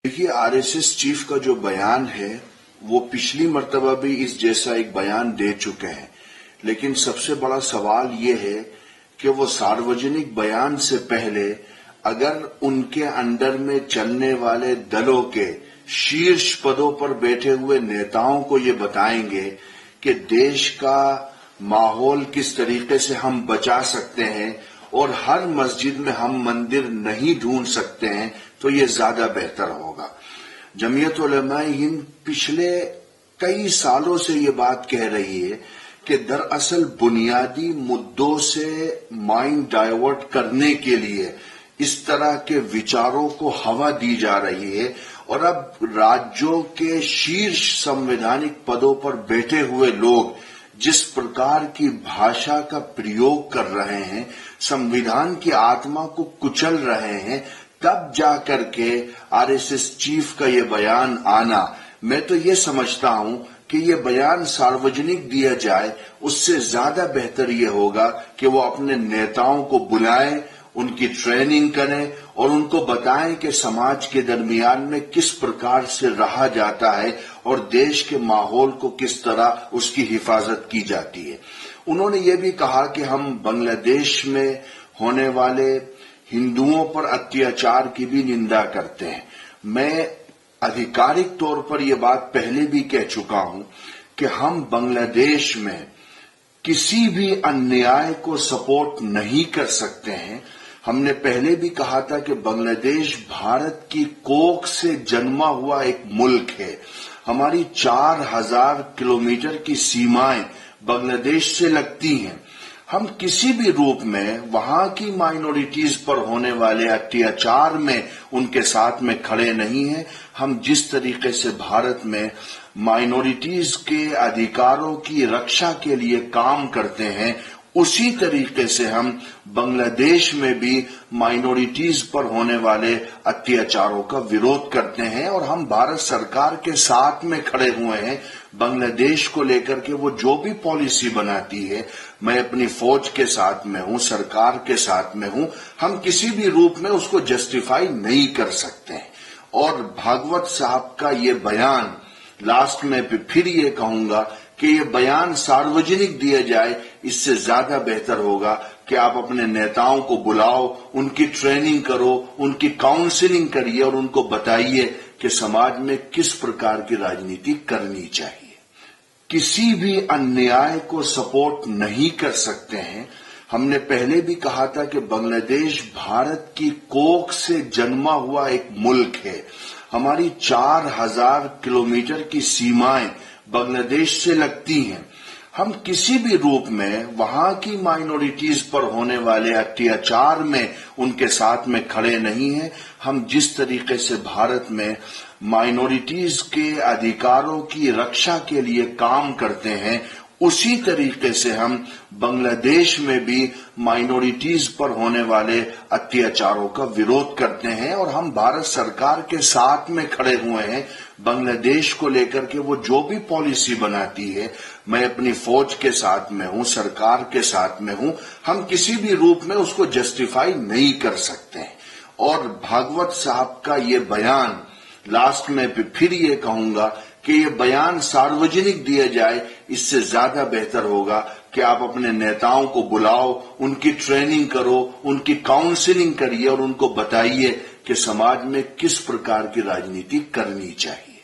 देखिए, RSS chief का जो बयान है वो पिछली मर्तबा भी इस जैसा एक बयान दे चुके हैं, लेकिन सबसे बड़ा सवाल ये है कि वो सार्वजनिक बयान से पहले अगर उनके अंडर में चलने वाले दलों के शीर्ष पदों पर बैठे हुए नेताओं को ये बताएंगे कि देश का माहौल किस तरीके से हम बचा सकते हैं और हर मस्जिद में हम मंदिर नहीं ढूंढ सकते हैं, तो ये ज्यादा बेहतर होगा। जमीयत उलमाए हिंद पिछले कई सालों से ये बात कह रही है कि दरअसल बुनियादी मुद्दों से माइंड डाइवर्ट करने के लिए इस तरह के विचारों को हवा दी जा रही है और अब राज्यों के शीर्ष संवैधानिक पदों पर बैठे हुए लोग जिस प्रकार की भाषा का प्रयोग कर रहे हैं, संविधान की आत्मा को कुचल रहे हैं, तब जाकर के आरएसएस चीफ का ये बयान आना, मैं तो ये समझता हूं कि ये बयान सार्वजनिक दिया जाए, उससे ज्यादा बेहतर ये होगा कि वो अपने नेताओं को बुलाएं, उनकी ट्रेनिंग करें और उनको बताएं कि समाज के दरमियान में किस प्रकार से रहा जाता है और देश के माहौल को किस तरह उसकी हिफाजत की जाती है। उन्होंने ये भी कहा कि हम बांग्लादेश में होने वाले हिंदुओं पर अत्याचार की भी निंदा करते हैं। मैं आधिकारिक तौर पर यह बात पहले भी कह चुका हूं कि हम बांग्लादेश में किसी भी अन्याय को सपोर्ट नहीं कर सकते हैं। हमने पहले भी कहा था कि बांग्लादेश भारत की कोख से जन्मा हुआ एक मुल्क है। हमारी 4000 किलोमीटर की सीमाएं बांग्लादेश से लगती हैं। हम किसी भी रूप में वहां की माइनॉरिटीज पर होने वाले अत्याचार में उनके साथ में खड़े नहीं हैं। हम जिस तरीके से भारत में माइनॉरिटीज के अधिकारों की रक्षा के लिए काम करते हैं, उसी तरीके से हम बांग्लादेश में भी माइनॉरिटीज पर होने वाले अत्याचारों का विरोध करते हैं और हम भारत सरकार के साथ में खड़े हुए हैं। बांग्लादेश को लेकर के वो जो भी पॉलिसी बनाती है, मैं अपनी फौज के साथ में हूं, सरकार के साथ में हूं, हम किसी भी रूप में उसको जस्टिफाई नहीं कर सकते हैं। और भागवत साहब का ये बयान, लास्ट में फिर ये कहूंगा कि ये बयान सार्वजनिक दिया जाए, इससे ज्यादा बेहतर होगा कि आप अपने नेताओं को बुलाओ, उनकी ट्रेनिंग करो, उनकी काउंसलिंग करिए और उनको बताइए कि समाज में किस प्रकार की राजनीति करनी चाहिए। किसी भी अन्याय को सपोर्ट नहीं कर सकते हैं। हमने पहले भी कहा था कि बांग्लादेश भारत की कोख से जन्मा हुआ एक मुल्क है। हमारी 4000 किलोमीटर की सीमाएं बांग्लादेश से लगती हैं। हम किसी भी रूप में वहां की माइनॉरिटीज पर होने वाले अत्याचार में उनके साथ में खड़े नहीं हैं। हम जिस तरीके से भारत में माइनॉरिटीज के अधिकारों की रक्षा के लिए काम करते हैं, उसी तरीके से हम बांग्लादेश में भी माइनॉरिटीज पर होने वाले अत्याचारों का विरोध करते हैं और हम भारत सरकार के साथ में खड़े हुए हैं। बांग्लादेश को लेकर के वो जो भी पॉलिसी बनाती है, मैं अपनी फौज के साथ में हूं, सरकार के साथ में हूं, हम किसी भी रूप में उसको जस्टिफाई नहीं कर सकते हैं। और भागवत साहब का ये बयान, लास्ट में फिर ये कहूंगा कि ये बयान सार्वजनिक दिया जाए, इससे ज्यादा बेहतर होगा कि आप अपने नेताओं को बुलाओ, उनकी ट्रेनिंग करो, उनकी काउंसलिंग करिए और उनको बताइए कि समाज में किस प्रकार की राजनीति करनी चाहिए।